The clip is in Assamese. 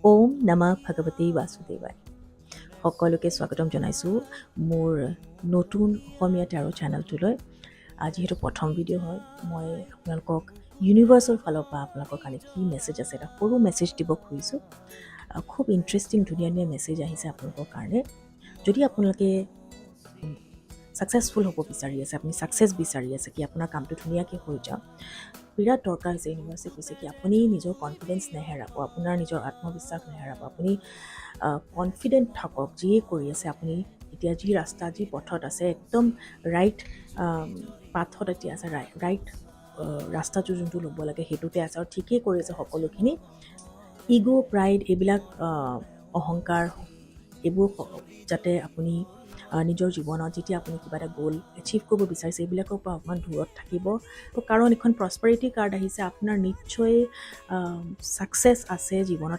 ওম নমঃ ভগৱতে বাসুদেৱায়। সকলোকে স্বাগতম জনাইছোঁ মোৰ নতুন অসমীয়া টেৰ' চেনেলটোলৈ। যিহেতু প্ৰথম ভিডিঅ' হয়, মই আপোনালোকক ইউনিভাৰ্ছৰ ফালৰ পৰা আপোনালোকৰ কাৰণে কি মেছেজ আছে এটা সৰু মেছেজ দিব খুজিছোঁ। খুব ইণ্টাৰেষ্টিং ধুনীয়া ধুনীয়া মেছেজ আহিছে আপোনালোকৰ কাৰণে। যদি আপোনালোকে ছাকচেছফুল হ'ব বিচাৰি আছে, আপুনি ছাকচেছ বিচাৰি আছে কি আপোনাৰ কামটো ধুনীয়াকৈ হৈ যাওক, বিৰাট দৰকাৰ হৈছে। ইউনিভাৰ্ছে কৈছে কি আপুনি নিজৰ কনফিডেঞ্চ নেহেৰাব, আপোনাৰ নিজৰ আত্মবিশ্বাস নেহেৰাব, আপুনি কনফিডেণ্ট থাকক যিয়ে কৰি আছে। আপুনি এতিয়া যি ৰাস্তা যি পথত আছে একদম ৰাইট পাথত এতিয়া আছে, ৰাইট ৰাস্তাটো যোনটো ল'ব লাগে সেইটোতে আছে আৰু ঠিকেই কৰি আছে সকলোখিনি। ইগ' প্ৰাইড এইবিলাক অহংকাৰ এইবোৰ যাতে আপুনি নিজৰ জীৱনত যেতিয়া আপুনি কিবা এটা গ'ল এচিভ কৰিব বিচাৰিছে এইবিলাকৰ পৰা অকণমান দূৰত থাকিব। কাৰণ এখন প্ৰস্পাৰিটি কাৰ্ড আহিছে, আপোনাৰ নিশ্চয় ছাকচেছ আছে জীৱনত।